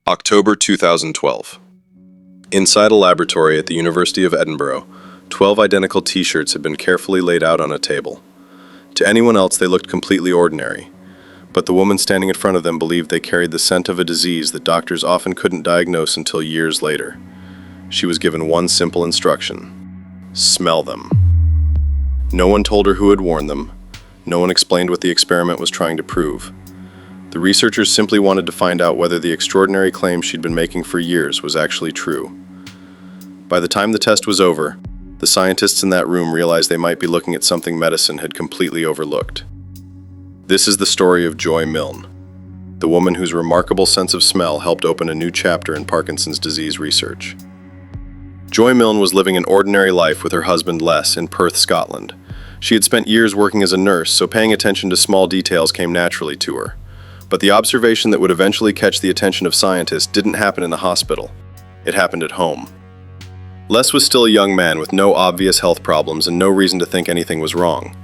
October 2012. Inside a laboratory at the University of Edinburgh, 12 identical T-shirts had been carefully laid out on a table. To anyone else, they looked completely ordinary, but the woman standing in front of them believed they carried the scent of a disease that doctors often couldn't diagnose until years later. She was given one simple instruction: smell them. No one told her who had worn them. No one explained what the experiment was trying to prove. The researchers simply wanted to find out whether the extraordinary claim she'd been making for years was actually true. By the time the test was over, the scientists in that room realized they might be looking at something medicine had completely overlooked. This is the story of Joy Milne, the woman whose remarkable sense of smell helped open a new chapter in Parkinson's disease research. Joy Milne was living an ordinary life with her husband Les in Perth, Scotland. She had spent years working as a nurse, so paying attention to small details came naturally to her. But the observation that would eventually catch the attention of scientists didn't happen in the hospital. It happened at home. Les was still a young man with no obvious health problems and no reason to think anything was wrong.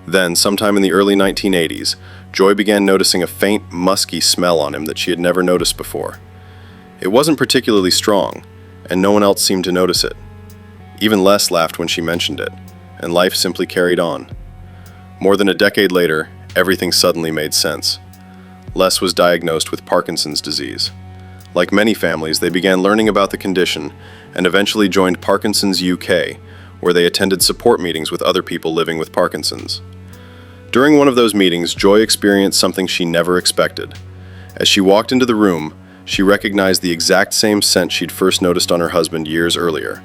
Then, sometime in the early 1980s, Joy began noticing a faint, musky smell on him that she had never noticed before. It wasn't particularly strong, and no one else seemed to notice it. Even Les laughed when she mentioned it, and life simply carried on. More than a decade later, everything suddenly made sense. Les was diagnosed with Parkinson's disease. Like many families, they began learning about the condition and eventually joined Parkinson's UK, where they attended support meetings with other people living with Parkinson's. During one of those meetings, Joy experienced something she never expected. As she walked into the room, she recognized the exact same scent she'd first noticed on her husband years earlier.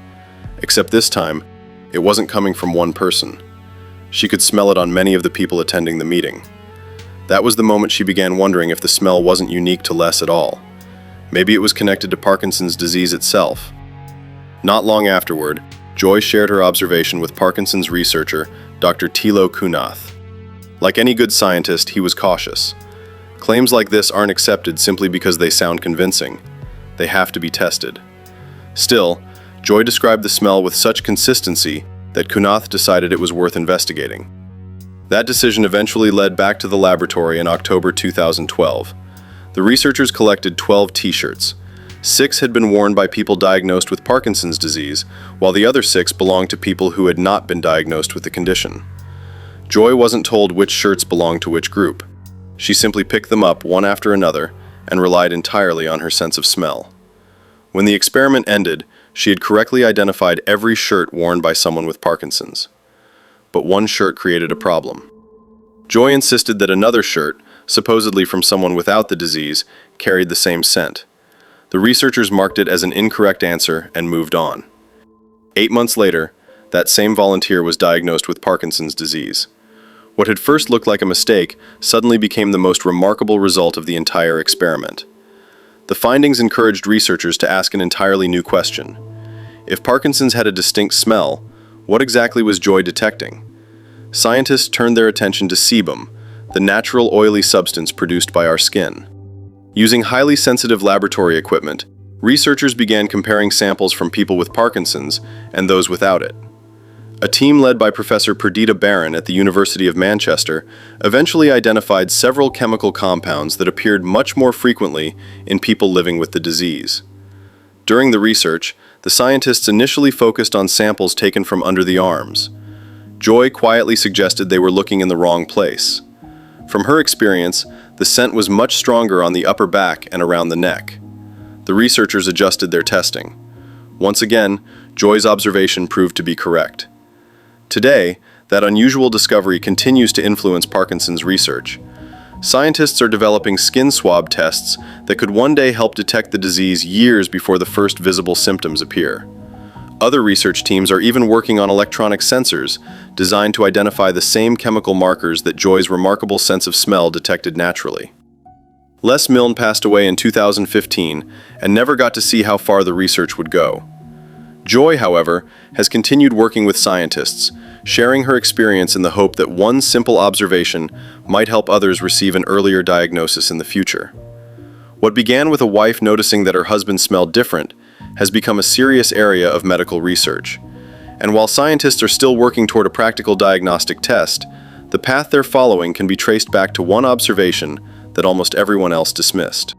Except this time, it wasn't coming from one person. She could smell it on many of the people attending the meeting. That was the moment she began wondering if the smell wasn't unique to Les at all. Maybe it was connected to Parkinson's disease itself. Not long afterward, Joy shared her observation with Parkinson's researcher, Dr. Thilo Kunath. Like any good scientist, he was cautious. Claims like this aren't accepted simply because they sound convincing. They have to be tested. Still, Joy described the smell with such consistency that Kunath decided it was worth investigating. That decision eventually led back to the laboratory in October 2012. The researchers collected 12 T-shirts. 6 had been worn by people diagnosed with Parkinson's disease, while the other 6 belonged to people who had not been diagnosed with the condition. Joy wasn't told which shirts belonged to which group. She simply picked them up one after another and relied entirely on her sense of smell. When the experiment ended, she had correctly identified every shirt worn by someone with Parkinson's. But one shirt created a problem. Joy insisted that another shirt, supposedly from someone without the disease, carried the same scent. The researchers marked it as an incorrect answer and moved on. 8 months later, that same volunteer was diagnosed with Parkinson's disease. What had first looked like a mistake suddenly became the most remarkable result of the entire experiment. The findings encouraged researchers to ask an entirely new question. If Parkinson's had a distinct smell, what exactly was Joy detecting? Scientists turned their attention to sebum, the natural oily substance produced by our skin. Using highly sensitive laboratory equipment, researchers began comparing samples from people with Parkinson's and those without it. A team led by Professor Perdita Barron at the University of Manchester eventually identified several chemical compounds that appeared much more frequently in people living with the disease. During the research, the scientists initially focused on samples taken from under the arms. Joy quietly suggested they were looking in the wrong place. From her experience, the scent was much stronger on the upper back and around the neck. The researchers adjusted their testing. Once again, Joy's observation proved to be correct. Today, that unusual discovery continues to influence Parkinson's research. Scientists are developing skin swab tests that could one day help detect the disease years before the first visible symptoms appear. Other research teams are even working on electronic sensors designed to identify the same chemical markers that Joy's remarkable sense of smell detected naturally. Les Milne passed away in 2015 and never got to see how far the research would go. Joy, however, has continued working with scientists, sharing her experience in the hope that one simple observation might help others receive an earlier diagnosis in the future. What began with a wife noticing that her husband smelled different has become a serious area of medical research. And while scientists are still working toward a practical diagnostic test, the path they're following can be traced back to one observation that almost everyone else dismissed.